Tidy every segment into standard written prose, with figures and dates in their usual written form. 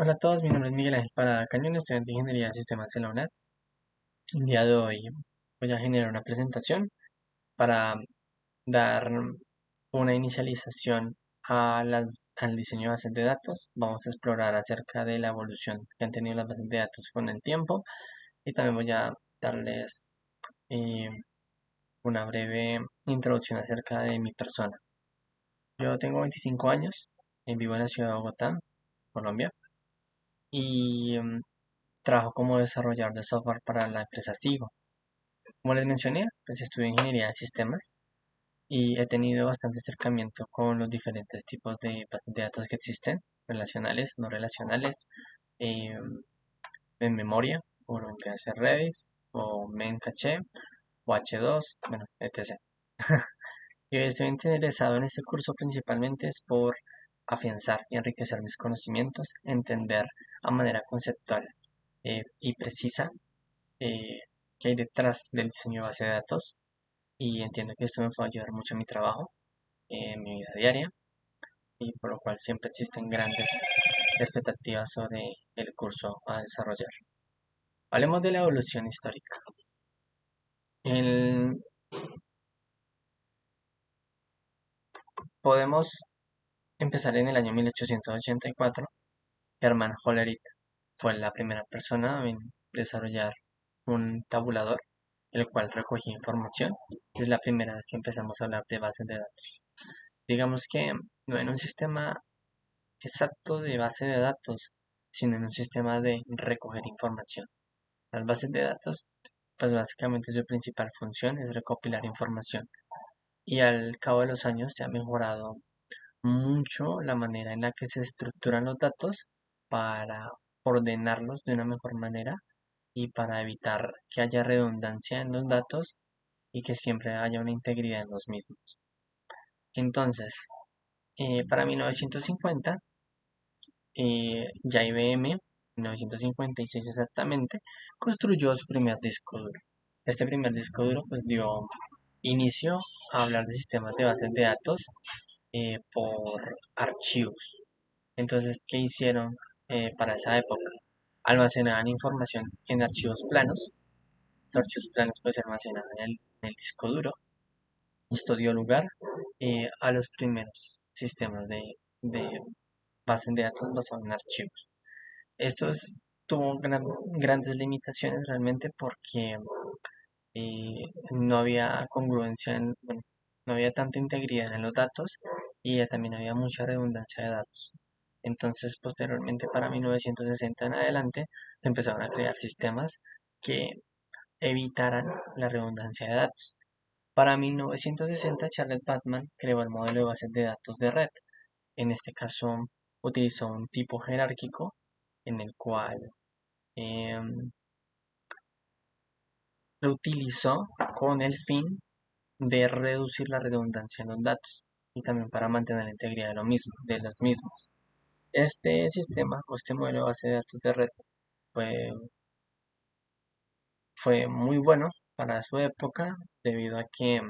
Hola a todos, mi nombre es Miguel Ángel Parada Cañón, estudiante de Ingeniería de Sistemas en la UNAD. El día de hoy voy a generar una presentación para dar una inicialización al diseño de bases de datos. Vamos a explorar acerca de la evolución que han tenido las bases de datos con el tiempo y también voy a darles eh, una breve introducción acerca de mi persona. Yo tengo 25 años, vivo en la ciudad de Bogotá, Colombia, y trabajo como desarrollador de software para la empresa Sigo. Como les mencioné, pues estudio ingeniería de sistemas y he tenido bastante acercamiento con los diferentes tipos de bases de datos que existen, relacionales, no relacionales, eh, en memoria, o lo que hace Redis, o Memcache, o H2, bueno, etc. Y estoy interesado en este curso principalmente es por afianzar y enriquecer mis conocimientos, entender a manera conceptual y precisa eh, qué hay detrás del diseño de base de datos, y entiendo que esto me va a ayudar mucho en mi trabajo, en mi vida diaria, y por lo cual siempre existen grandes expectativas sobre el curso a desarrollar. Hablemos de la evolución histórica. El- Podemos empezar en el año 1884. Hermann Hollerith fue la primera persona en desarrollar un tabulador, el cual recogía información. Es la primera vez que empezamos a hablar de bases de datos. Digamos que no en un sistema exacto de base de datos, sino en un sistema de recoger información. Las bases de datos, pues básicamente su principal función es recopilar información. Y al cabo de los años se ha mejorado mucho la manera en la que se estructuran los datos para ordenarlos de una mejor manera y para evitar que haya redundancia en los datos y que siempre haya una integridad en los mismos. Entonces, para 1950, ya IBM, en 1956 exactamente, construyó su primer disco duro. Este primer disco duro pues dio inicio a hablar de sistemas de bases de datos por archivos. Entonces, ¿qué hicieron para esa época? Almacenaban información en archivos planos. Los archivos planos pues se almacenaban en el disco duro. Esto dio lugar a los primeros sistemas de bases de datos basados en archivos. Tuvo grandes limitaciones realmente porque no había congruencia, bueno, no había tanta integridad en los datos y también había mucha redundancia de datos. Entonces, posteriormente, para 1960 en adelante, se empezaron a crear sistemas que evitaran la redundancia de datos. Para 1960, Charles Batman creó el modelo de bases de datos de red. En este caso, utilizó un tipo jerárquico en el cual em, lo utilizó con el fin de reducir la redundancia en los datos y también para mantener la integridad de los mismos. Este sistema o este modelo de base de datos de red fue, fue muy bueno para su época debido a que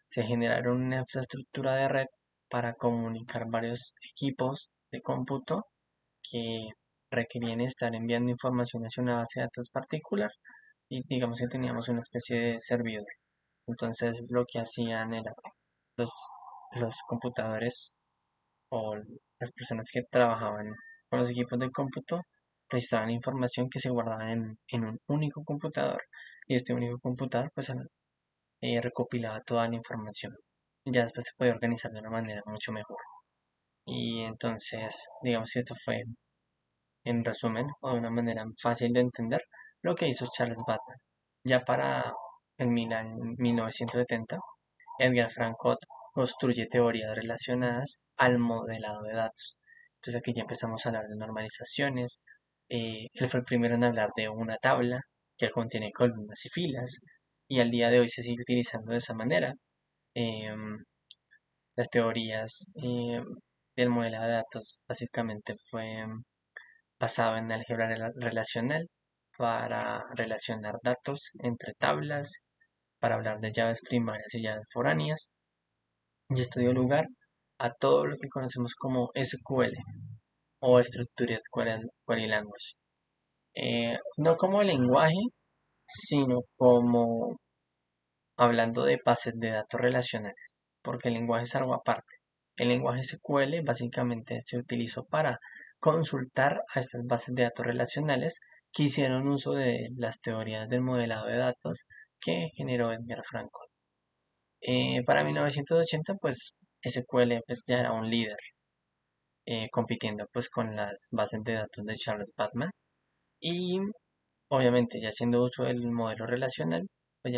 se generaron una infraestructura de red para comunicar varios equipos de cómputo que requerían estar enviando información hacia una base de datos particular, y digamos que teníamos una especie de servidor. Entonces lo que hacían era los, los computadores o las personas que trabajaban con los equipos de cómputo registraban información que se guardaba en un único computador, y este único computador pues recopilaba toda la información. Ya después se podía organizar de una manera mucho mejor. Y entonces, digamos que esto fue, en resumen, o de una manera fácil de entender, lo que hizo Charles Batman. Ya para en 1970, Edgar Franco construye teorías relacionadas al modelado de datos. Entonces aquí ya empezamos a hablar de normalizaciones. Él fue el primero en hablar de una tabla que contiene columnas y filas, y al día de hoy se sigue utilizando de esa manera. Em, las teorías del modelado de datos básicamente fue basado en álgebra relacional para relacionar datos entre tablas, para hablar de llaves primarias y llaves foráneas, y esto dio lugar a todo lo que conocemos como SQL. o Structured Query Language. No como lenguaje, sino como hablando de bases de datos relacionales, porque el lenguaje es algo aparte. El lenguaje SQL básicamente se utilizó para consultar a estas bases de datos relacionales que hicieron uso de las teorías del modelado de datos que generó Edgar Frankl. Para 1980, pues SQL pues, ya era un líder, compitiendo pues con las bases de datos de Charles Bateman y obviamente ya haciendo uso del modelo relacional, pues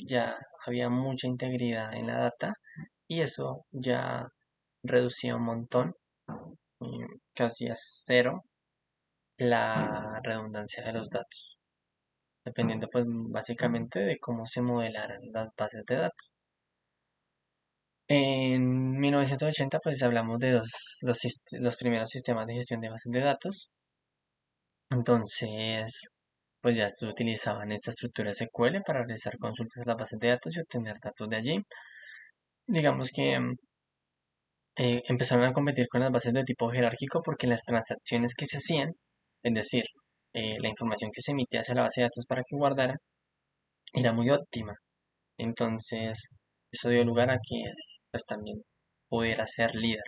ya había mucha integridad en la data y eso ya reducía un montón, casi a cero, la redundancia de los datos, dependiendo pues básicamente de cómo se modelaran las bases de datos. En 1980 pues hablamos de los primeros sistemas de gestión de bases de datos. Entonces, pues ya se utilizaban esta estructura SQL para realizar consultas a las bases de datos y obtener datos de allí. Digamos que empezaron a competir con las bases de tipo jerárquico porque las transacciones que se hacían, es decir, la información que se emitía hacia la base de datos para que guardara, era muy óptima. Entonces, eso dio lugar a que pues también pudiera ser líder.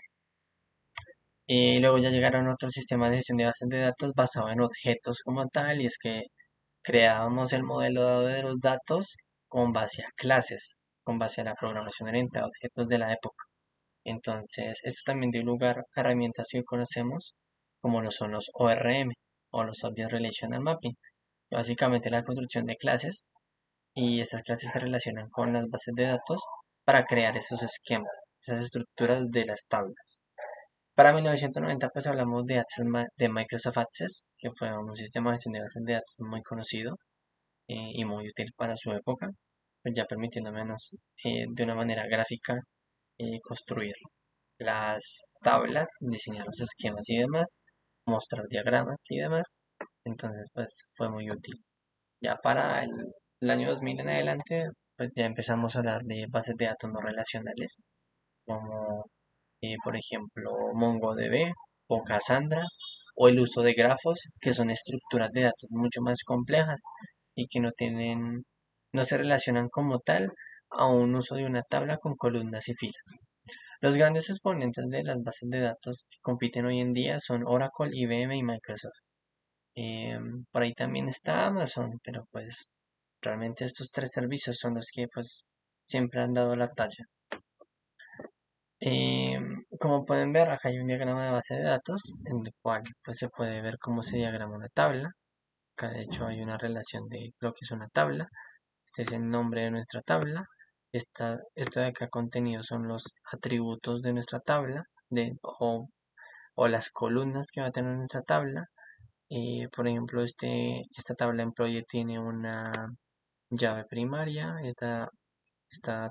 Luego ya llegaron otros sistemas de gestión de bases de datos basados en objetos como tal, y es que creábamos el modelo de los datos con base a clases, con base a la programación orientada a objetos de la época. Entonces, esto también dio lugar a herramientas que hoy conocemos como lo son los ORM o los Object Relational Mapping. Básicamente la construcción de clases y estas clases se relacionan con las bases de datos para crear esos esquemas, esas estructuras de las tablas. Para 1990 pues hablamos de, de Microsoft Access, que fue un sistema de gestión de bases de datos muy conocido y muy útil para su época, pues ya permitiéndonos de una manera gráfica construir las tablas, diseñar los esquemas y demás, mostrar diagramas y demás. Entonces pues fue muy útil. Ya para el año 2000 en adelante, pues ya empezamos a hablar de bases de datos no relacionales, como por ejemplo MongoDB o Cassandra, o el uso de grafos, que son estructuras de datos mucho más complejas y que no se relacionan como tal a un uso de una tabla con columnas y filas. Los grandes exponentes de las bases de datos que compiten hoy en día son Oracle, IBM y Microsoft. Por ahí también está Amazon, pero pues realmente estos tres servicios son los que pues siempre han dado la talla. Como pueden ver, acá hay un diagrama de base de datos en el cual pues se puede ver cómo se diagrama una tabla. Acá de hecho hay una relación de lo que es una tabla. Este es el nombre de nuestra tabla. Esto de acá contenido son los atributos de nuestra tabla o las columnas que va a tener nuestra tabla. Por ejemplo, esta tabla employee tiene una llave primaria. Esta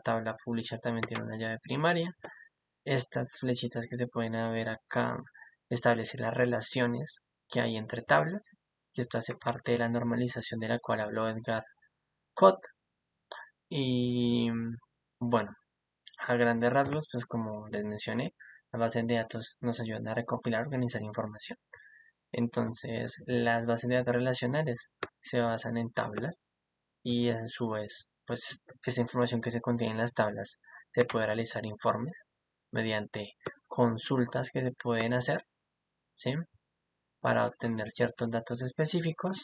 tabla publisher también tiene una llave primaria. Estas flechitas que se pueden ver acá establecen las relaciones que hay entre tablas. Y esto hace parte de la normalización de la cual habló Edgar Cott. Y bueno, a grandes rasgos, pues como les mencioné, las bases de datos nos ayudan a recopilar y organizar información. Entonces, las bases de datos relacionales se basan en tablas y a su vez, pues esa información que se contiene en las tablas se puede realizar informes mediante consultas que se pueden hacer, ¿sí? Para obtener ciertos datos específicos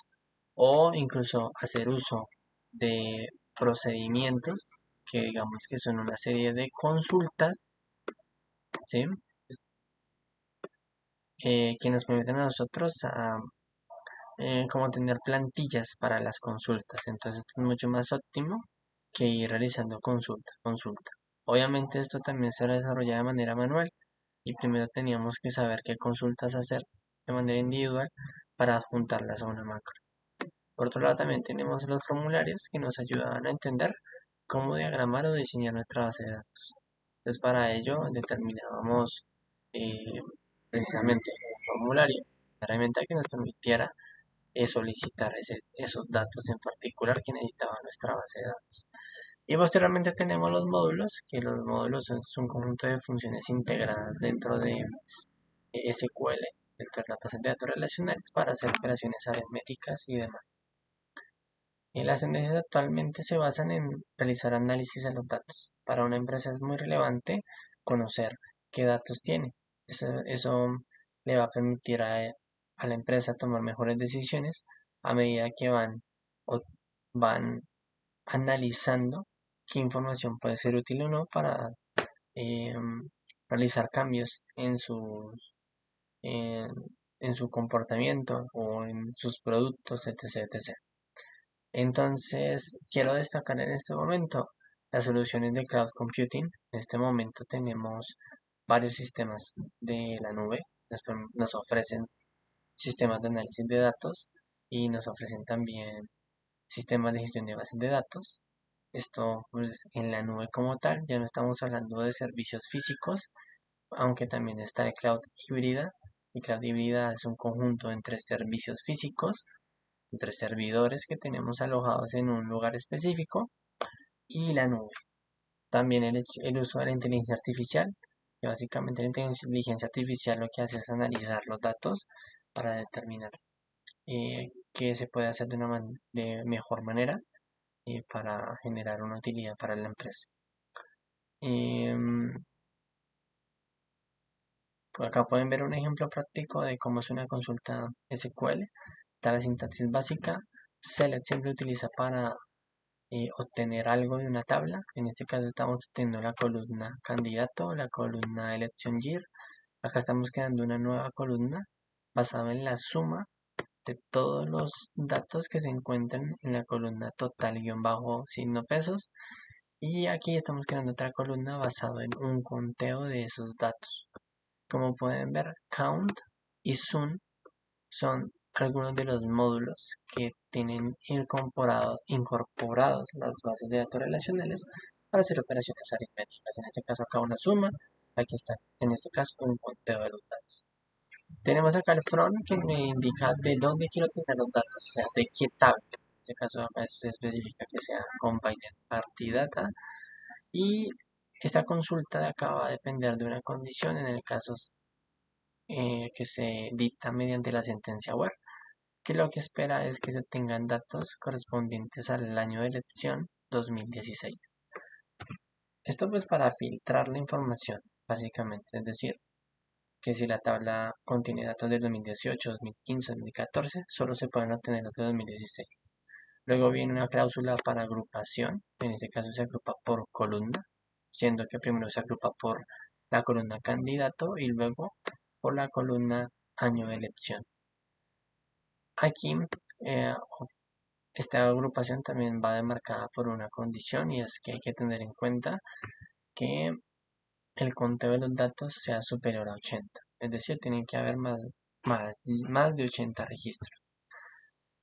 o incluso hacer uso de procedimientos que digamos que son una serie de consultas, ¿sí? Que nos permiten a nosotros como tener plantillas para las consultas. Entonces esto es mucho más óptimo que ir realizando consulta, consulta. Obviamente esto también se desarrolla de manera manual y primero teníamos que saber qué consultas hacer de manera individual para juntarlas a una macro. Por otro lado también tenemos los formularios que nos ayudan a entender cómo diagramar o diseñar nuestra base de datos. Entonces para ello determinábamos eh, precisamente un formulario, una herramienta que nos permitiera solicitar esos datos en particular que necesitaba nuestra base de datos. Y posteriormente tenemos los módulos, que los módulos son un conjunto de funciones integradas dentro de SQL, respecto a las bases de datos relacionales para hacer operaciones aritméticas y demás. Las tendencias actualmente se basan en realizar análisis de los datos. Para una empresa es muy relevante conocer qué datos tiene. Eso le va a permitir a la empresa tomar mejores decisiones a medida que o van analizando qué información puede ser útil o no para realizar cambios en, en su comportamiento o en sus productos, etc, etc. Entonces, quiero destacar en este momento las soluciones de cloud computing. En este momento tenemos varios sistemas de la nube. Nos ofrecen sistemas de análisis de datos y nos ofrecen también sistemas de gestión de bases de datos. Esto pues, en la nube como tal, ya no estamos hablando de servicios físicos, aunque también está el cloud híbrida. El cloud híbrida es un conjunto entre servicios físicos, entre servidores que tenemos alojados en un lugar específico y la nube. También el uso de la inteligencia artificial, que básicamente la inteligencia artificial lo que hace es analizar los datos para determinar qué se puede hacer de mejor manera para generar una utilidad para la empresa. Em, Por acá pueden ver un ejemplo práctico de cómo es una consulta SQL. Está la sintaxis básica. Select siempre utiliza para obtener algo de una tabla. En este caso estamos obteniendo la columna candidato, la columna election year. Acá estamos creando una nueva columna basada en la suma de todos los datos que se encuentran en la columna total-signo pesos. Y aquí estamos creando otra columna basada en un conteo de esos datos. Como pueden ver, count y zoom son algunos de los módulos que tienen incorporados las bases de datos relacionales para hacer operaciones aritméticas. En este caso acá una suma, aquí está en este caso un conteo de los datos. Tenemos acá el front que me indica de dónde quiero tener los datos, o sea, de qué tabla. En este caso acá se especifica que sea Combined Party Data y esta consulta de acá va a depender de una condición en el caso que se dicta mediante la sentencia web, que lo que espera es que se tengan datos correspondientes al año de elección 2016. Esto pues para filtrar la información, básicamente, es decir, que si la tabla contiene datos del 2018, 2015, 2014, solo se pueden obtener los de 2016. Luego viene una cláusula para agrupación, en este caso se agrupa por columna, siendo que primero se agrupa por la columna candidato y luego por la columna año de elección. Aquí eh, esta agrupación también va demarcada por una condición y es que hay que tener en cuenta que el conteo de los datos sea superior a 80. Es decir, tienen que haber más de 80 registros.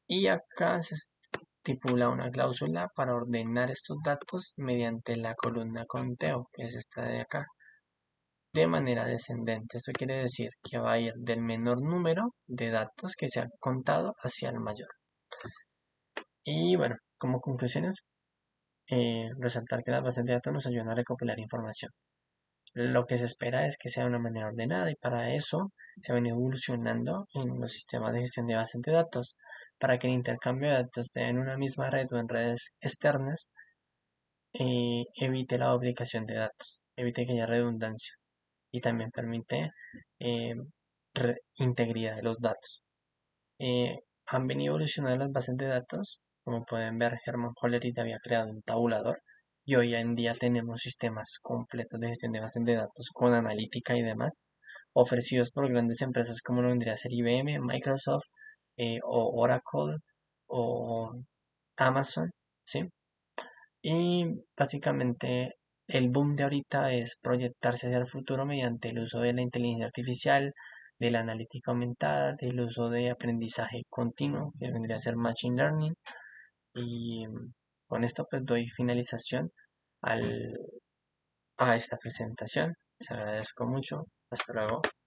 Y acá se estipula una cláusula para ordenar estos datos mediante la columna conteo, que es esta de acá, de manera descendente. Esto quiere decir que va a ir del menor número de datos que se ha contado hacia el mayor. Y bueno, como conclusiones, resaltar que las bases de datos nos ayudan a recopilar información. Lo que se espera es que sea de una manera ordenada y para eso se van evolucionando en los sistemas de gestión de bases de datos para que el intercambio de datos sea en una misma red o en redes externas evite la duplicación de datos, evite que haya redundancia y también permite eh, integridad de los datos. Han venido evolucionando las bases de datos. Como pueden ver, Herman Hollerith había creado un tabulador y hoy en día tenemos sistemas completos de gestión de bases de datos con analítica y demás, ofrecidos por grandes empresas como lo vendría a ser IBM, Microsoft o Oracle o Amazon, ¿sí? Y básicamente el boom de ahorita es proyectarse hacia el futuro mediante el uso de la inteligencia artificial, de la analítica aumentada, del uso de aprendizaje continuo, que vendría a ser Machine Learning. Y con esto pues doy finalización al, a esta presentación. Les agradezco mucho. Hasta luego.